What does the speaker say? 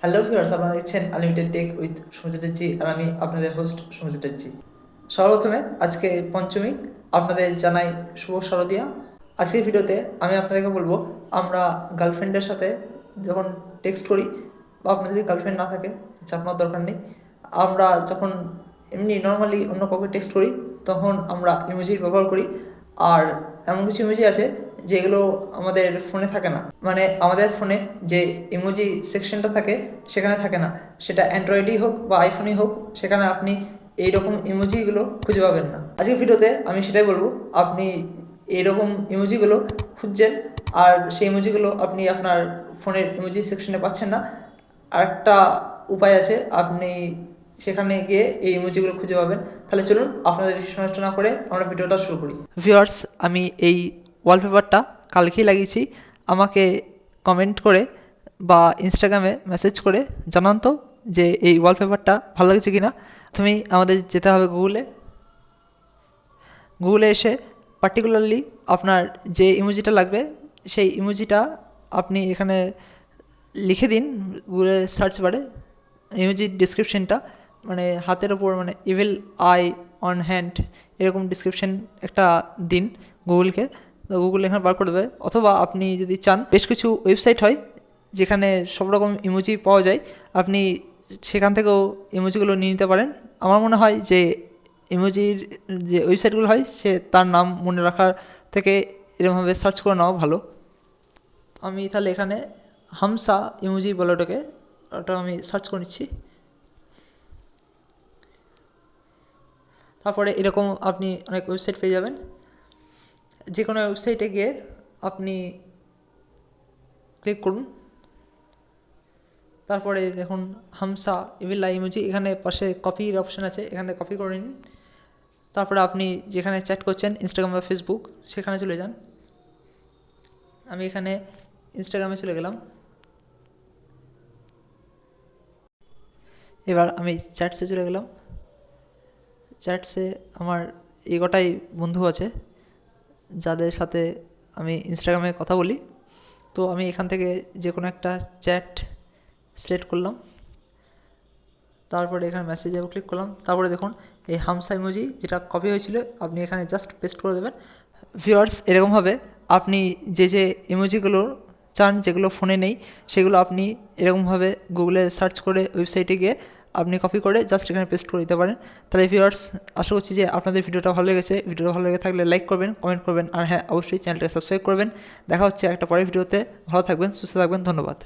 Hello viewers, আপনারা দেখছেন unlimited take with Soumitra জি, আর আমি আপনাদের হোস্ট সৌমিত্র জি। সর্বপ্রথমে আজকে পঞ্চমী, আপনাদের জানাই শুভ শারদিয়া। আজকের ভিডিওতে আমি আপনাদেরকে বলবো, আমরা গার্লফ্রেন্ডের সাথে যখন টেক্সট করি, বা আপনার যদি গার্লফ্রেন্ড না থাকে চাপনার দরকার নেই, আমরা যখন এমনি নর্মালি অন্য কাউকে টেক্সট করি তখন আমরা ইমোজির ব্যবহার করি। আর এমন কিছু ইমোজি আছে যেগুলো আমাদের ফোনে থাকে না, মানে আমাদের ফোনে যে ইমোজি সেকশনটা থাকে সেখানে থাকে না, সেটা অ্যান্ড্রয়েডই হোক বা আইফোনই হোক, সেখানে আপনি এইরকম ইমোজিগুলো খুঁজে পাবেন না। আজকের ভিডিওতে আমি সেটাই বলবো, আপনি এইরকম ইমোজিগুলো খুঁজছেন আর সেই ইমোজিগুলো আপনি আপনার ফোনের ইমোজি সেকশনে পাচ্ছেন না, আরেকটা উপায় আছে, আপনি সেখানে গিয়ে এই ইমোজিগুলো খুঁজে পাবেন। তাহলে চলুন আপনাদের বেশি সময় নষ্ট না করে আমরা ভিডিওটা শুরু করি। ভিউয়ার্স, আমি এই ওয়ালপেপারটা কালকেই লাগিয়েছি। আমাকে কমেন্ট করে বা ইনস্টাগ্রামে মেসেজ করে জানান তো যে এই ওয়ালপেপারটা ভালো লাগছে কিনা। তুমি আমাদের যেতে হবে গুগলে এসে পার্টিকুলারলি আপনার যে ইমোজিটা লাগবে সেই ইমোজিটা আপনি এখানে লিখে দিন গুগলে সার্চ বারে, ইমোজির ডিসক্রিপশনটা, মানে হাতের ওপর মানে ইভিল আই অন হ্যান্ড এরকম ডিসক্রিপশন একটা দিন গুগলকে, তো গুগল এখানে বার করে দেবে। অথবা আপনি যদি চান, বেশ কিছু ওয়েবসাইট হয় যেখানে সব রকম ইমোজি পাওয়া যায়, আপনি সেখান থেকেও ইমোজিগুলো নিয়ে নিতে পারেন। আমার মনে হয় যে ইমোজির যে ওয়েবসাইটগুলো হয় সে তার নাম মনে রাখার থেকে এরকমভাবে সার্চ করে নেওয়া ভালো। আমি তাহলে এখানে হামসা ইমোজি বলে ওটা আমি সার্চ করে নিচ্ছি। তারপরে এরকম আপনি অনেক ওয়েবসাইট পেয়ে যাবেন। যে কোনো ওয়েবসাইটে গিয়ে আপনি ক্লিক করুন। তারপরে দেখুন হামসা ইভিল আই ইমোজি, এখানে পাশে কপির অপশান আছে, এখানে কপি করে নিন। তারপরে আপনি যেখানে চ্যাট করছেন ইনস্টাগ্রাম বা ফেসবুক সেখানে চলে যান। আমি এখানে ইনস্টাগ্রামে চলে গেলাম। এবার আমি চ্যাটসে চলে গেলাম। চ্যাটসে আমার এই কটাই বন্ধু আছে যাদের সাথে আমি ইনস্টাগ্রামে কথা বলি। তো আমি এখান থেকে যে কোনো একটা চ্যাট সিলেক্ট করলাম, তারপরে এখানে মেসেজে ক্লিক করলাম। তারপরে দেখুন এই হামসা ইমোজি যেটা কপি হয়েছিল আপনি এখানে জাস্ট পেস্ট করে দেবেন। ভিউয়ার্স, এরকমভাবে আপনি যে যে ইমোজিগুলো চান যেগুলো ফোনে নেই সেগুলো আপনি এরকমভাবে গুগলে সার্চ করে ওয়েবসাইটে গিয়ে আপনি কপি করে জাস্ট এখানে পেস্ট করে দিতে পারেন। তাহলে ভিউয়ার্স, আশা করছি যে আপনাদের ভিডিওটা ভালো লেগেছে। ভিডিওটা ভালো লেগে থাকলে লাইক করবেন, কমেন্ট করবেন, আর হ্যাঁ, অবশ্যই চ্যানেলটাকে সাবস্ক্রাইব করবেন। দেখা হচ্ছে একটা পরের ভিডিওতে। ভালো থাকবেন, সুস্থ থাকবেন, ধন্যবাদ।